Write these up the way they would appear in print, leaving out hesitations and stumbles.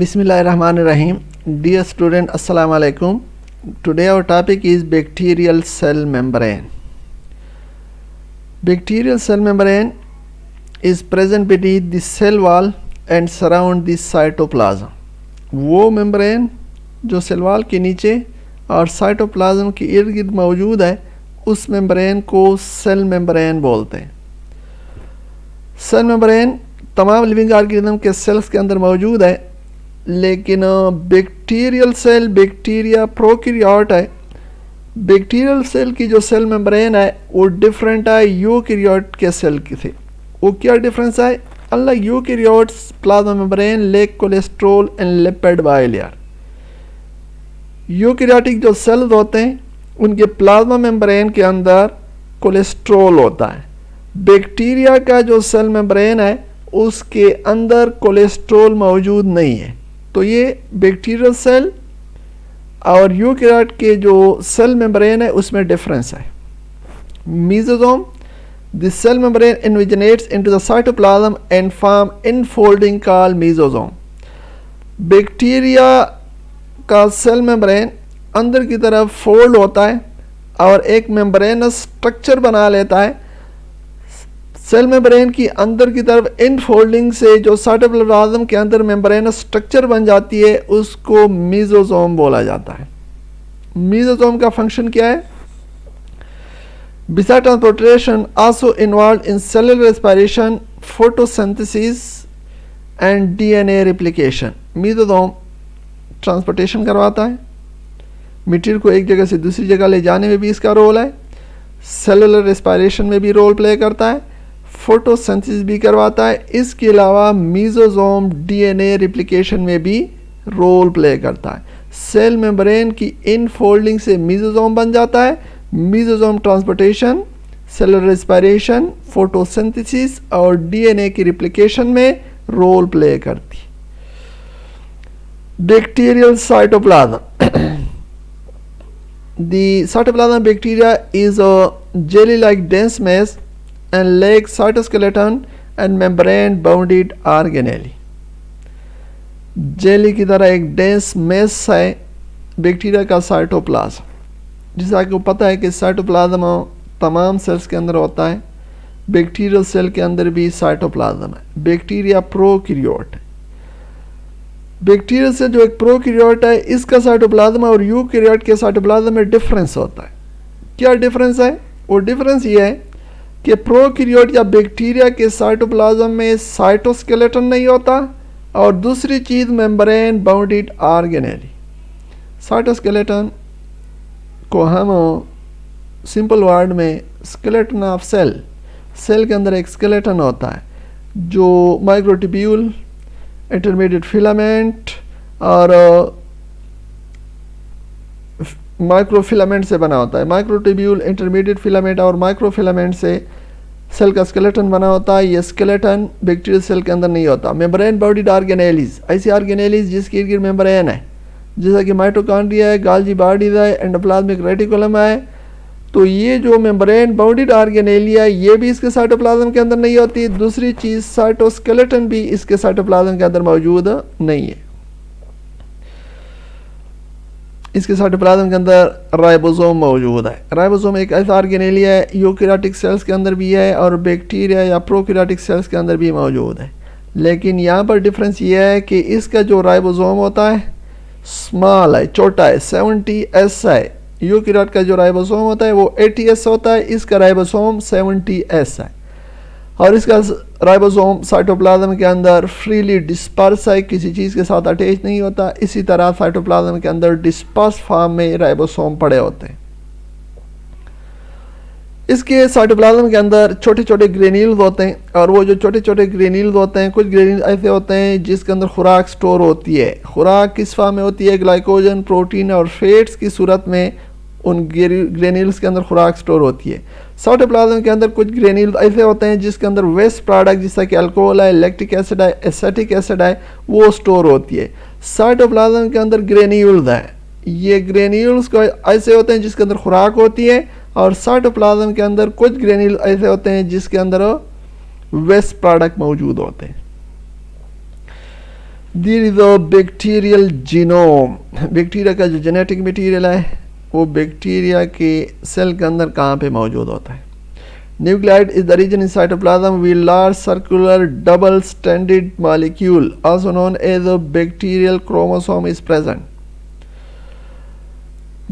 Bismillahirrahmanirrahim. Dear student, Assalamu alaikum. Today our topic is bacterial cell membrane. Bacterial cell membrane is present beneath the cell wall and surround the cytoplasm. वो membrane जो cell wall के नीचे और cytoplasm के इर्द गिर्द मौजूद है उस मेम्ब्रेन को सेल मेम्ब्रेन बोलते हैं। सेल मेम्ब्रेन तमाम लिविंग ऑर्गेनिज्म के सेल्स के अंदर मौजूद है, लेकिन बैक्टीरियल सेल बैक्टीरिया प्रोकैरियोट है। बैक्टीरियल सेल की जो सेल मेम्ब्रेन है वो डिफरेंट है यूकैरियोट के सेल की से। वो क्या डिफरेंस है? Unlike eukaryotes plasma membrane lake cholesterol and lipid bilayer. Eukaryotic जो सेल्स होते हैं उनके प्लाज्मा मेम्ब्रेन के अंदर कोलेस्ट्रॉल होता है। बैक्टीरिया का जो सेल मेम्ब्रेन है उसके अंदर कोलेस्ट्रॉल मौजूद नहीं है। तो ये बैक्टीरियल सेल और यूकैरियोट के जो सेल मेम्ब्रेन है उसमें डिफरेंस है। Mesosome, the cell membrane invaginates into the cytoplasm and form infolding called mesosome. Bacteria का सेल मेम्ब्रेन अंदर की तरफ फोल्ड होता है और एक मेम्ब्रेनस स्ट्रक्चर बना लेता है। सेल मेम्ब्रेन की अंदर की तरफ इनफोल्डिंग से जो साइटोप्लाज्म के अंदर मेम्ब्रेनस स्ट्रक्चर बन जाती है उसको मेसोसोम बोला जाता है। मेसोसोम का फंक्शन क्या है? Besides transportation also involved in cellular respiration, photosynthesis and DNA replication. Mesosome transportation करवाता है, मटीरियल को एक जगह से दूसरी जगह ले जाने में भी इसका रोल है, सेलुलर रेस्पिरेशन में भी रोल प्ले करता है, फोटोसिंथेसिस भी करवाता है। इसके अलावा मेसोसोम डीएनए रिप्लिकेशन में भी रोल प्ले करता है। सेल मेम्ब्रेन की इनफोल्डिंग से मेसोसोम बन जाता है। Mesosome transportation, cellular respiration, photosynthesis और डीएनए की रिप्लिकेशन में रोल प्ले करती है। Bacterial cytoplasm, the cytoplasm bacteria is a jelly-like dense mass and lacks cytoskeleton and membrane bounded organelle. Jelly की तरह एक डेंस मेस है बैक्टीरिया का साइटोप्लाज्म। जिसे आपको पता है कि साइटोप्लाज्म तमाम सेल्स के अंदर होता है, बैक्टीरियल सेल के अंदर भी साइटोप्लाज्म है। बैक्टीरिया प्रोकैरियोट है। बैक्टीरिया से जो एक प्रोकैरियोट है इसका साइटोप्लाज्म और यूकैरियोट के साइटोप्लाज्म में डिफरेंस होता है। क्या डिफरेंस है? वो डिफरेंस ये है कि प्रोकैरियोट या बैक्टीरिया के साइटोप्लाज्म में साइटोस्केलेटन नहीं होता और दूसरी चीज़ मेम्ब्रेन बाउंडेड ऑर्गेनेली। साइटोस्केलेटन को हम सिंपल वर्ड में स्केलेटन ऑफ सेल, सेल के अंदर एक स्केलेटन होता है जो माइक्रोट्यूब्यूल, इंटरमीडिएट फिलामेंट और माइक्रोफिलामेंट से बना होता है। माइक्रोट्यूब्यूल, इंटरमीडिएट फिलामेंट और माइक्रोफिलामेंट से सेल का स्केलेटन बना होता है। ये स्केलेटन बैक्टीरियल सेल के अंदर नहीं होता। मेम्ब्रेन बाउंडेड ऑर्गेनेलीज, ऐसी ऑर्गेनेलीज जिसके इर्द गिर्द मेम्ब्रेन है, जैसा कि माइटोकॉन्ड्रिया है, गोल्गी बॉडीज है, एंडोप्लाज्मिक रेटिकुलम है। तो ये जो मेम्ब्रेन बाउंडेड ऑर्गेनेलिया ये भी इसके साइटोप्लाज्म के अंदर नहीं होती। दूसरी चीज़ साइटोस्केलेटन भी इसके साइटोप्लाज्म के अंदर मौजूद नहीं है। इसके साइटोप्लाज्म के अंदर राइबोसोम मौजूद है। राइबोसोम एक ऐसा ऑर्गेनेलिया है, यूकैरियोटिक सेल्स के अंदर भी है और बैक्टीरिया या प्रोकैरियोटिक सेल्स के अंदर भी मौजूद है। लेकिन यहाँ पर डिफरेंस ये है कि इसका जो राइबोसोम होता है स्मॉल है, छोटा है, 70S है। यूकैरियोट का जो राइबोसोम होता है वो 80S होता है, इसका राइबोसोम 70S है। और इसका राइबोसोम साइटोप्लाज्म के अंदर फ्रीली डिस्पर्स है, किसी चीज़ के साथ अटैच नहीं होता। इसी तरह साइटोप्लाज्म के अंदर डिस्पर्स फॉर्म में राइबोसोम पड़े होते हैं। इसके साइटोप्लाज्म के अंदर छोटे छोटे ग्रेन्यूल्स होते हैं और वो जो छोटे छोटे ग्रेन्यूल्स होते हैं, कुछ ग्रेन्यूल्स ऐसे होते हैं जिसके अंदर खुराक स्टोर होती है। खुराक किस फॉर्म में होती है? ग्लाइकोजन, प्रोटीन और फैट्स की सूरत में उन ग्रेन्यूल्स के अंदर खुराक स्टोर होती है। साइटोप्लाज्म के अंदर कुछ ग्रेन्यूल्स ऐसे होते हैं जिसके अंदर वेस्ट प्रोडक्ट जैसा कि अल्कोहल है, लैक्टिक एसिड है, एसिटिक एसिड है, वो स्टोर होती है। साइटोप्लाज्म के अंदर ग्रेन्यूल्स हैं। ये ग्रेन्यूल्स को ऐसे होते हैं जिसके अंदर खुराक होती है और साइटोप्लाज्म के अंदर कुछ ग्रेन्यूल ऐसे होते हैं जिसके अंदर वेस्ट प्रोडक्ट मौजूद होते हैं। There is a bacterial genome. Bacteria का जो जेनेटिक मटेरियल है वो बैक्टीरिया के सेल के अंदर कहाँ पे मौजूद होता है। Nucleoid is the region in cytoplasm with large circular double stranded molecule also known as a bacterial chromosome is present.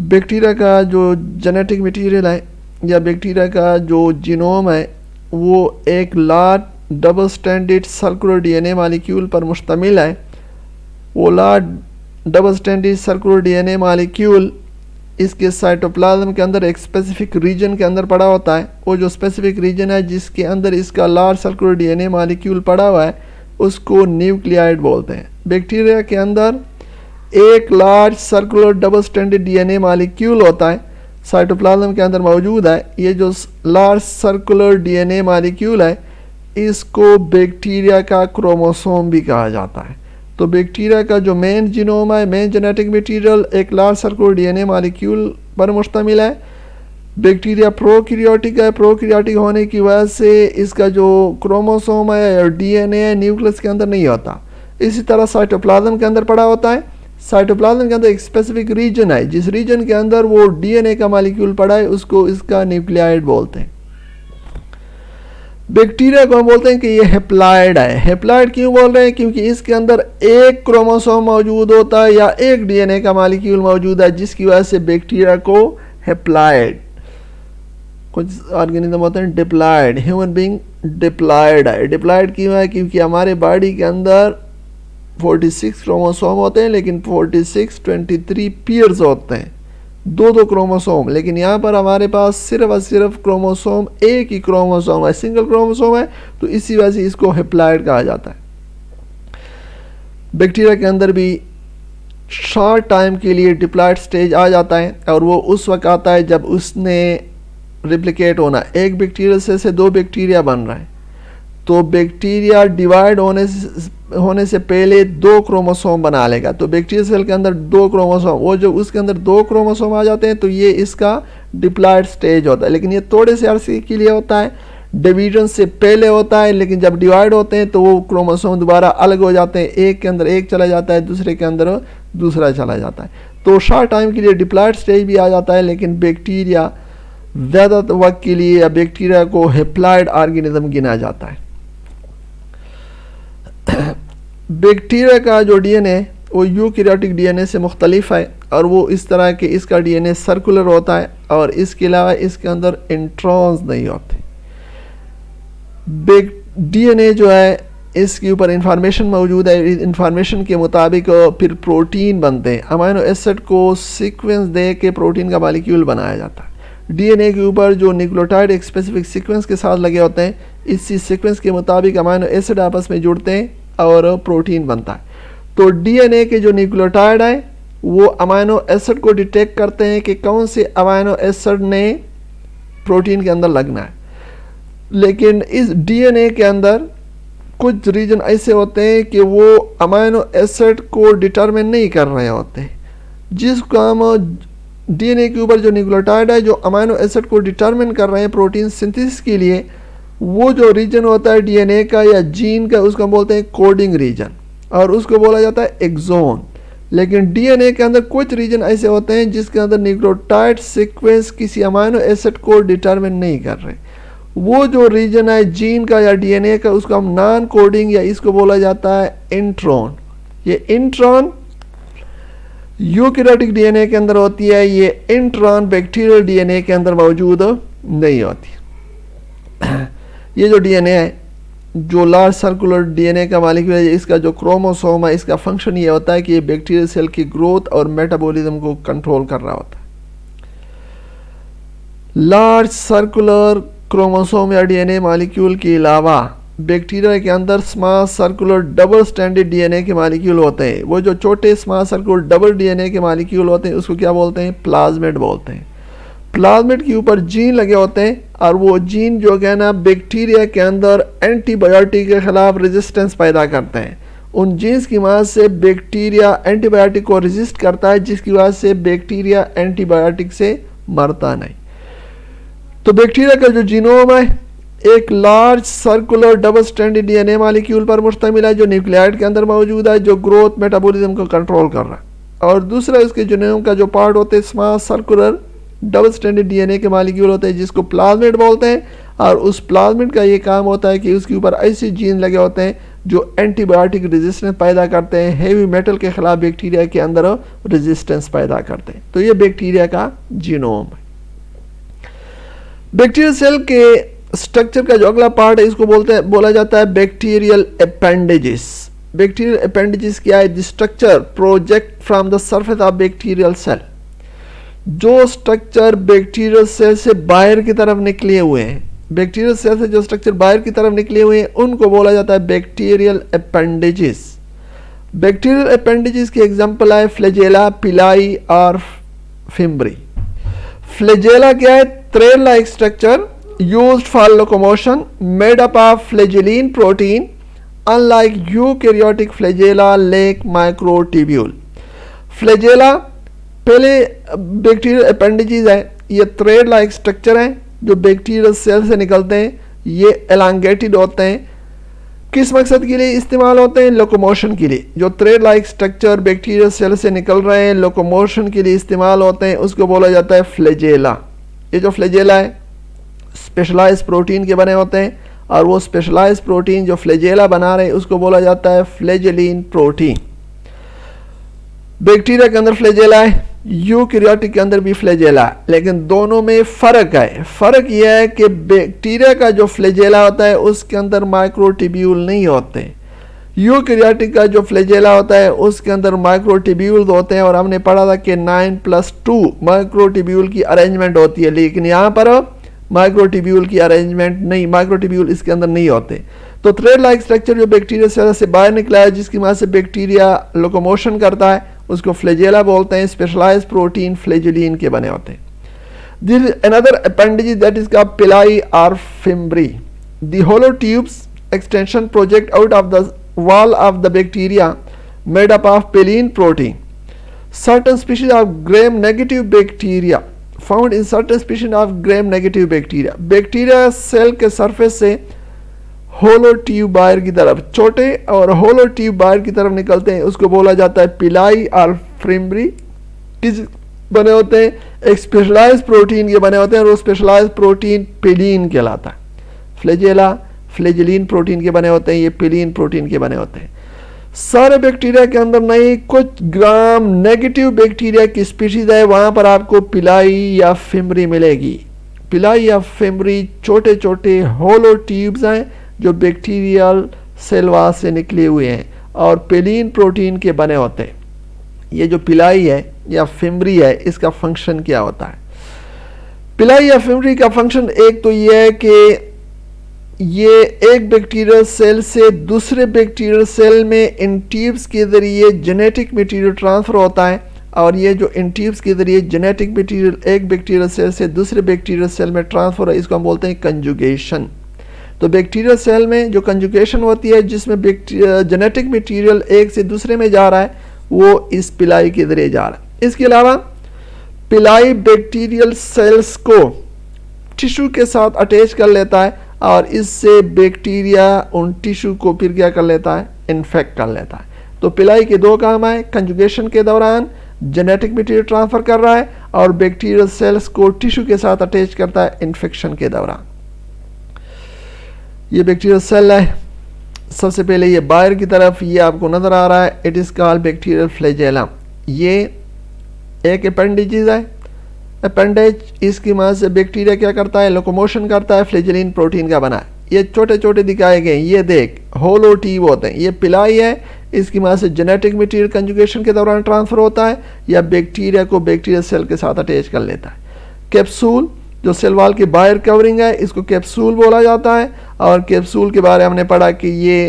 Bacteria का जो जेनेटिक मटेरियल है या बैक्टीरिया का जो जीनोम है वो एक large double stranded circular DNA molecule पर मुश्तमिल है। वो large double stranded circular DNA molecule इसके साइटोप्लाज्म के अंदर एक स्पेसिफिक रीजन के अंदर पड़ा होता है। वो जो स्पेसिफिक रीजन है जिसके अंदर इसका लार्ज सर्कुलर डीएनए मॉलिक्यूल पड़ा हुआ है उसको न्यूक्लियाइड बोलते हैं। बैक्टीरिया के अंदर एक large circular double stranded DNA molecule होता है, साइटोप्लाज्म के अंदर मौजूद है। ये जो लार्ज सर्कुलर डीएनए मॉलिक्यूल है इसको बैक्टीरिया का क्रोमोसोम भी कहा जाता है। तो बैक्टीरिया का जो मेन जीनोम है, मेन जेनेटिक मटेरियल एक लार्ज सर्कुलर डीएनए मॉलिक्यूल पर मुश्तमिल है। बैक्टीरिया प्रोकैरियोटिक है। प्रोकैरियोटिक होने की वजह से इसका जो क्रोमोसोम है और डीएनए है न्यूक्लियस के अंदर नहीं होता। इसी तरह साइटोप्लाज्म के अंदर पड़ा होता है। साइटोप्लाज्म के अंदर एक स्पेसिफिक रीजन है, जिस रीजन के अंदर वो डीएनए का मॉलिक्यूल पड़ा है उसको इसका न्यूक्लियाइड बोलते हैं। बैक्टीरिया को हम बोलते हैं कि ये हेप्लॉइड है। हेप्लॉइड क्यों बोल रहे हैं? क्योंकि इसके अंदर एक क्रोमोसोम मौजूद होता है या एक डीएनए का मॉलिक्यूल मौजूद है, जिसकी वजह से बैक्टीरिया को हेप्लॉइड। कुछ ऑर्गेनिज्म होते हैं डिप्लॉइड, ह्यूमन बीइंग डिप्लॉइड है। डिप्लॉइड क्यों है? क्योंकि हमारे बॉडी के अंदर 46 क्रोमोसोम होते हैं, लेकिन 46 23 पेयर्स होते हैं, दो क्रोमोसोम। लेकिन यहाँ पर हमारे पास सिर्फ और सिर्फ क्रोमोसोम एक ही क्रोमोसोम है, सिंगल क्रोमोसोम है, तो इसी वजह से इसको हेप्लॉइड कहा जाता है। बैक्टीरिया के अंदर भी शॉर्ट टाइम के लिए डिप्लॉइड स्टेज आ जाता है और वो उस वक्त आता है जब उसने रिप्लिकेट होना। एक बैक्टीरिया से दो बैक्टीरिया बन रहा है, तो बैक्टीरिया डिवाइड होने से पहले दो क्रोमोसोम बना लेगा। तो बैक्टीरिया सेल के अंदर दो क्रोमोसोम, वो जो उसके अंदर दो क्रोमोसोम आ जाते हैं तो ये इसका डिप्लॉइड स्टेज होता है। लेकिन ये थोड़े से अरसे के लिए होता है, डिवीजन से पहले होता है, लेकिन जब डिवाइड होते हैं तो वो क्रोमोसोम दोबारा अलग हो जाते हैं। एक के अंदर एक चला जाता है, दूसरे के अंदर दूसरा चला जाता है। तो शॉर्ट टाइम के लिए डिप्लॉइड स्टेज भी आ जाता है, लेकिन बैक्टीरिया ज़्यादा वक्त के लिए या बैक्टीरिया को हेप्लॉइड ऑर्गेनिज्म गिना जाता है। बैक्टीरिया का जो डीएनए वो यूकैरियोटिक डीएनए से मुख्तलिफ है और वो इस तरह के इसका डीएनए सर्कुलर होता है और इसके अलावा इसके अंदर इंट्रॉन्स नहीं होते। डीएनए जो है इसके ऊपर इंफॉर्मेशन मौजूद है। इंफॉर्मेशन के मुताबिक फिर प्रोटीन बनते हैं। अमीनो एसिड को सीक्वेंस दे के प्रोटीन का मॉलिक्यूल बनाया जाता है। डीएनए के ऊपर जो न्यूक्लियोटाइड एक स्पेसिफिक सीक्वेंस के साथ लगे होते हैं, इसी सीक्वेंस के मुताबिक अमीनो एसिड आपस में जुड़ते हैं और प्रोटीन बनता है। तो डीएनए के जो न्यूक्लियोटाइड है वो अमीनो एसिड को डिटेक्ट करते हैं कि कौन से अमीनो एसिड ने प्रोटीन के अंदर लगना है। लेकिन इस डीएनए के अंदर कुछ रीजन ऐसे होते हैं कि वो अमीनो एसिड को डिटरमिन नहीं कर रहे होते। जिसको हम डीएनए के ऊपर जो न्यूक्लियोटाइड है जो अमीनो एसिड को डिटरमिन कर रहे हैं प्रोटीन सिंथेसिस के लिए, वो जो रीजन होता है डीएनए का या जीन का, उसको हम बोलते हैं कोडिंग रीजन और उसको बोला जाता है एक्सोन। लेकिन डीएनए के अंदर कुछ रीजन ऐसे होते हैं जिसके अंदर न्यूक्लियोटाइड सीक्वेंस किसी अमीनो एसिड को डिटरमिन नहीं कर रहे। वो जो रीजन है जीन का या डीएनए का उसको हम नॉन कोडिंग या इसको बोला जाता है इंट्रॉन। ये इंट्रॉन यूकैरियोटिक डीएनए के अंदर होती है, ये इंट्रॉन बैक्टीरियल डीएनए के अंदर मौजूद नहीं होती। ये जो डीएनए है जो लार्ज सर्कुलर डीएनए का मॉलिक्यूल है, इसका जो क्रोमोसोम है इसका फंक्शन ये होता है कि ये बैक्टीरियल सेल की ग्रोथ और मेटाबॉलिज्म को कंट्रोल कर रहा होता है। लार्ज सर्कुलर क्रोमोसोम या डीएनए मॉलिक्यूल के अलावा बैक्टीरिया के अंदर small circular double stranded DNA के मॉलिक्यूल होते हैं। वो जो छोटे स्मॉल सर्कुलर डबल डीएनए के मॉलिक्यूल होते हैं उसको क्या बोलते हैं? प्लाज्मिड बोलते हैं। प्लाज्मिड के ऊपर जीन लगे होते हैं और वो जीन जो है ना बैक्टीरिया के अंदर एंटीबायोटिक के खिलाफ रेजिस्टेंस पैदा करते हैं। उन जीन्स की वजह से बैक्टीरिया एंटीबायोटिक को रेजिस्ट करता है, जिसकी वजह से बैक्टीरिया एंटीबायोटिक से मरता नहीं। तो बैक्टीरिया का जो जीनोम है एक large circular double stranded DNA molecule पर मुश्तमिल है जो न्यूक्लियाइड के अंदर मौजूद है, जो ग्रोथ मेटाबॉलिज्म को कंट्रोल कर रहा है। और दूसरा इसके जीनोम का जो पार्ट होते हैं small circular double stranded DNA के मॉलिक्यूल होते हैं जिसको प्लाज्मिड बोलते हैं। और उस प्लाज्मिड का ये काम होता है कि उसके ऊपर ऐसे जीन लगे होते हैं जो एंटीबायोटिक रेजिस्टेंस पैदा करते हैं, हेवी मेटल के खिलाफ बैक्टीरिया के अंदर रेजिस्टेंस पैदा करते हैं। तो ये बैक्टीरिया का जीनोम है। बैक्टीरियल सेल के स्ट्रक्चर का जो अगला पार्ट है इसको बोला जाता है बैक्टीरियल अपेंडेजेस। बैक्टीरियल अपेंडेजेस क्या है? The structure project from the surface of bacterial cell. जो स्ट्रक्चर बैक्टीरियल सेल से बाहर की तरफ निकले हुए हैं, बैक्टीरियल सेल से जो स्ट्रक्चर बाहर की तरफ निकले हुए हैं उनको बोला जाता है बैक्टीरियल अपेंडेजेस। बैक्टीरियल अपेंडेजेस की एग्जांपल है फ्लैजेला, पिलाई और फिम्ब्री। फ्लैजेला क्या है? Thread like structure used for locomotion, made up of flagellin protein, unlike eukaryotic flagella lack microtubule. Flagella पहले बैक्टीरियल अपेंडेजेस है, ये थ्रेड लाइक स्ट्रक्चर है जो बैक्टीरियल सेल से निकलते हैं। ये एलांगेटेड होते हैं। किस मकसद के लिए इस्तेमाल होते हैं? लोकोमोशन के लिए। जो thread like structure bacterial cell से निकल रहे हैं लोकोमोशन के लिए इस्तेमाल होते हैं, उसको बोला जाता है फ्लैजेला। ये जो फ्लैजेला है स्पेशलाइज्ड प्रोटीन के बने होते हैं और वो स्पेशलाइज्ड प्रोटीन जो फ्लैजेला बना रहे हैं उसको बोला जाता है फ्लैजेलिन प्रोटीन। बैक्टीरिया के अंदर फ्लैजेला है, यूकैरियोटिक के अंदर भी फ्लैजेला है, लेकिन दोनों में फ़र्क है। फ़र्क यह है कि बैक्टीरिया का जो फ्लैजेला होता है उसके अंदर माइक्रोट्यूब्यूल नहीं होते। यूकैरियोटिक का जो फ्लैजेला होता है उसके अंदर माइक्रोट्यूब्यूल होते हैं और हमने पढ़ा था कि 9+2 माइक्रोट्यूब्यूल की अरेंजमेंट होती है, लेकिन यहाँ पर माइक्रोट्यूब्यूल की अरेंजमेंट नहीं, माइक्रोट्यूब्यूल इसके अंदर नहीं होते। तो थ्रेड लाइक स्ट्रक्चर जो बैक्टीरिया सेल से बाहर निकला है जिसकी वजह से बैक्टीरिया लोकोमोशन करता है उसको फ्लैजेला बोलते हैं। स्पेशलाइज्ड प्रोटीन फ्लैजेलिन के बने होते हैं। This is another appendage that is called pili और fimbriae. The hollow tubes extension project out of the wall of the bacteria made up of peline protein. Certain species of gram-negative bacteria found in certain species of gram-negative bacteria. Bacteria cell के surface से hollow tube बाहर की तरफ, छोटे और होलो tube बाहर की तरफ निकलते हैं, उसको बोला जाता है पिलाई और फिम्ब्री। किस बने होते हैं? एक स्पेशलाइज्ड प्रोटीन के बने होते हैं और वो स्पेशलाइज्ड प्रोटीन पेलिन कहलाता है। फ्लैजेला फ्लैजेलिन प्रोटीन के बने होते हैं, ये पेलिन प्रोटीन के बने होते हैं। सारे बैक्टीरिया के अंदर नहीं, कुछ ग्राम नेगेटिव बैक्टीरिया की स्पीशीज है वहां पर आपको पिलाई या फिम्ब्री मिलेगी। पिलाई या फिम्ब्री छोटे छोटे होलो ट्यूब्स हैं जो बैक्टीरियल सेल वॉल से निकले हुए हैं और पेलिन प्रोटीन के बने होते हैं। ये जो पिलाई है या फिम्ब्री है इसका फंक्शन क्या होता है? पिलाई या फिम्ब्री का फंक्शन एक तो ये है कि ये एक बैक्टीरियल सेल से दूसरे बैक्टीरियल सेल में इन ट्यूब्स के ज़रिए जेनेटिक मटेरियल ट्रांसफ़र होता है और ये जो इन ट्यूब्स के ज़रिए जेनेटिक मटेरियल एक बैक्टीरियल सेल से दूसरे बैक्टीरियल सेल में ट्रांसफ़र है, इसको हम बोलते हैं कंजुगेशन। तो बैक्टीरियल सेल में जो कंजुगेशन होती है जिसमें जेनेटिक मटेरियल एक से दूसरे में जा रहा है वो इस पिलाई के ज़रिए जा रहा है। इसके अलावा पिलाई बैक्टीरियल सेल्स को टिश्यू के साथ अटैच कर लेता है और इससे बैक्टीरिया उन टिश्यू को फिर क्या कर लेता है? इन्फेक्ट कर लेता है। तो पिलाई के दो काम है, कंजुगेशन के दौरान जेनेटिक मटेरियल ट्रांसफ़र कर रहा है और बैक्टीरियल सेल्स को टिश्यू के साथ अटैच करता है इन्फेक्शन के दौरान। ये बैक्टीरियल सेल है, सबसे पहले ये बाहर की तरफ ये आपको नज़र आ रहा है, it is called bacterial flagellum. ये एक अपेंडेज है। अपेंडेज इसकी मदद से बैक्टीरिया क्या करता है? लोकोमोशन करता है, फ्लैजेलिन प्रोटीन का बना है। ये छोटे छोटे दिखाए गए, ये देख होलो ट्यूब होते हैं। ये पिलाई है, इसकी मदद से जेनेटिक मटेरियल कंजुगेशन के दौरान ट्रांसफ़र होता है या बैक्टीरिया को बैक्टीरियल सेल के साथ अटैच कर लेता है। कैप्सूल जो सेल वॉल की बाहर कवरिंग है इसको कैप्सूल बोला जाता है और कैप्सूल के बारे में हमने पढ़ा कि ये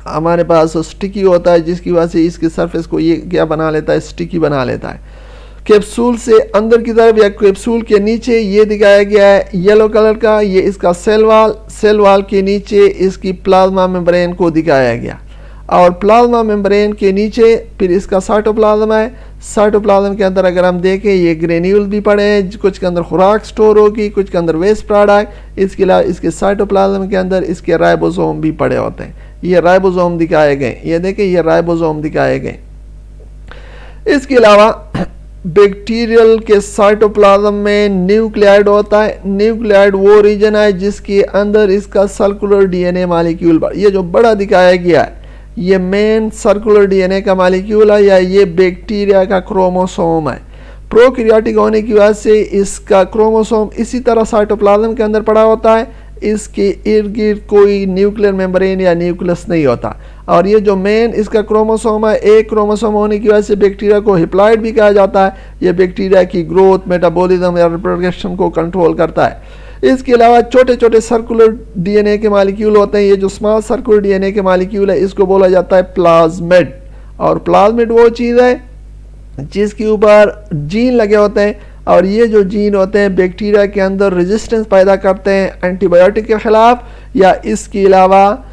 हमारे पास स्टिकी होता है जिसकी वजह से इसके सरफेस को ये क्या बना लेता है? स्टिकी बना लेता है। कैप्सूल से अंदर की तरफ या कैप्सूल के नीचे ये दिखाया गया है येलो कलर का, ये इसका सेल वॉल के नीचे इसकी प्लाज्मा मेम्ब्रेन को दिखाया गया और प्लाज्मा मेम्ब्रेन के नीचे फिर इसका साइटोप्लाज्म है। साइटोप्लाज्म के अंदर अगर हम देखें ये ग्रेन्यूल भी पड़े हैं, कुछ के अंदर खुराक स्टोर होगी, कुछ के अंदर वेस्ट प्रोडक्ट, इसके अलावा इसके साइटोप्लाज्म के अंदर इसके राइबोसोम भी पड़े होते हैं। ये राइबोसोम दिखाए गए, ये देखें ये राइबोसोम दिखाए गए। इसके अलावा बैक्टीरियल के साइटोप्लाज्म में न्यूक्लियाइड होता है। न्यूक्लियाइड वो रीजन है जिसके अंदर इसका सर्कुलर डीएनए मॉलिक्यूल, ये जो बड़ा दिखाया गया है ये मेन सर्कुलर डीएनए का मॉलिक्यूल है, या ये बैक्टीरिया का क्रोमोसोम है। प्रोकैरियोटिक होने की वजह से इसका क्रोमोसोम इसी तरह साइटोप्लाज्म के अंदर पड़ा होता है, इसके इर्द गिर्द कोई न्यूक्लियर मेम्ब्रेन या न्यूक्लियस नहीं होता। और ये जो मेन इसका क्रोमोसोम है, एक क्रोमोसोम होने की वजह से बैक्टीरिया को हिप्लॉइड भी कहा जाता है। ये बैक्टीरिया की ग्रोथ, मेटाबॉलिज्म या रिप्रोडक्शन को कंट्रोल करता है। इसके अलावा छोटे छोटे सर्कुलर डीएनए के मॉलिक्यूल होते हैं। ये जो स्मॉल सर्कुलर डीएनए के मॉलिक्यूल है इसको बोला जाता है प्लाज्मिड। और प्लाज्मिड वो चीज़ है जिसके ऊपर जीन लगे होते हैं, और ये जो जीन होते हैं बैक्टीरिया के अंदर रेजिस्टेंस पैदा करते हैं एंटीबायोटिक के ख़िलाफ़, या इसके अलावा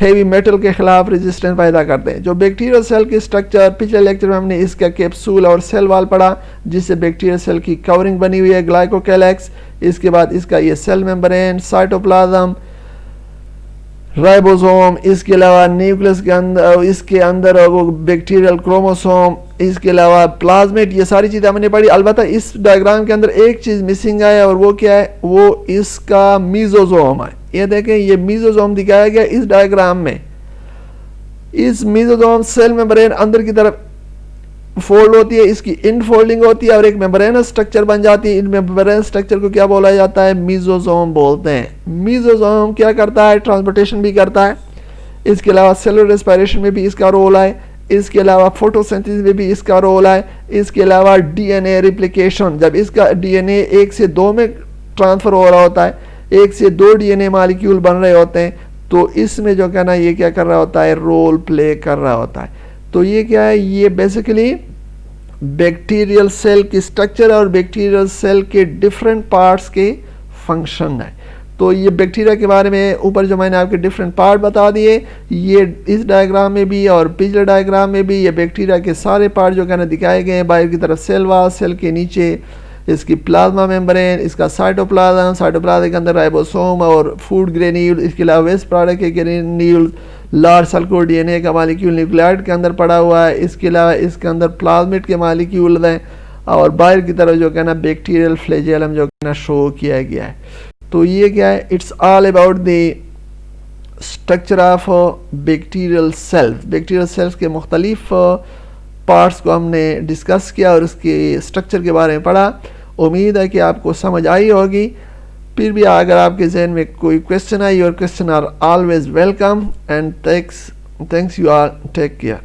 हेवी मेटल के खिलाफ रेजिस्टेंस पैदा करते हैं। जो बैक्टीरियल सेल की स्ट्रक्चर, पिछले लेक्चर में हमने इसका कैप्सूल और सेल वाल पढ़ा, जिससे बैक्टीरियल सेल की कवरिंग बनी हुई है ग्लाइकोकैलेक्स। इसके बाद इसका ये सेल मेम्ब्रेन, साइटोप्लाज्म, राइबोसोम, इसके अलावा न्यूक्लियस के अंदर, इसके अंदर वो बैक्टीरियल क्रोमोसोम, इसके अलावा प्लाज्मिड, ये सारी चीज़ें हमने पढ़ी। अलबत्ता इस डायग्राम के अंदर एक चीज़ मिसिंग है, और वो क्या है, वो इसका मीजोजोम है। ये देखें ये मीजोजोम दिखाया गया इस डायग्राम में। इस मीजोजोम सेल मेम्ब्रेन अंदर की तरफ फोल्ड होती है, इसकी इनफोल्डिंग होती है और एक मेम्ब्रेनस स्ट्रक्चर बन जाती है। इन मेम्ब्रेनस स्ट्रक्चर को क्या बोला जाता है, मीजोजोम बोलते हैं। मीजोजोम क्या करता है, ट्रांसपोर्टेशन भी करता है। इसके अलावा सेलुलर रेस्पिरेशन में भी इसका रोल है। इसके अलावा फोटोसिंथेसिस में भी इसका रोल है। इसके अलावा डीएनए रिप्लिकेशन, जब इसका डीएनए 1 से 2 में ट्रांसफर हो रहा होता है, 1 से 2 डीएनए मॉलिक्यूल बन रहे होते हैं, तो इसमें जो क्या ना ये क्या कर रहा होता है, रोल प्ले कर रहा होता है। तो ये क्या है, ये बेसिकली बैक्टीरियल सेल की स्ट्रक्चर और बैक्टीरियल सेल के डिफरेंट पार्ट्स के फंक्शन है। तो ये बैक्टीरिया के बारे में ऊपर जो मैंने आपके डिफरेंट पार्ट बता दिए, ये इस डायग्राम में भी और पिछले डायग्राम में भी ये बैक्टीरिया के सारे पार्ट जो कहना दिखाए गए हैं। बाहर की तरफ सेल वाल, सेल के नीचे इसकी प्लाज्मा मेम्ब्रेन, इसका साइटोप्लाज्म, साइटोप्लाज्म के अंदर राइबोसोम और फूड ग्रेन्यूल, इसके अलावा वेस्ट प्रोडक्ट के ग्रेन्यूल, लार्ज सर्कुलर डीएनए का मॉलिक्यूल न्यूक्लियाइड के अंदर पड़ा हुआ है। इसके अलावा इसके अंदर प्लाज्मिड के मॉलिक्यूल हैं, और बाहर की तरफ जो कहना बैक्टीरियल फ्लैजेलम जो कहना शो किया गया है। तो ये क्या है, it's all about the structure of bacterial cells. Bacterial cells के मुख्तलिफ पार्ट्स को हमने डिस्कस किया और उसके स्ट्रक्चर के बारे में पढ़ा। उम्मीद है कि आपको समझ आई होगी। फिर भी अगर आपके जहन में कोई क्वेश्चन है, your question are always welcome, and thanks you are, take care.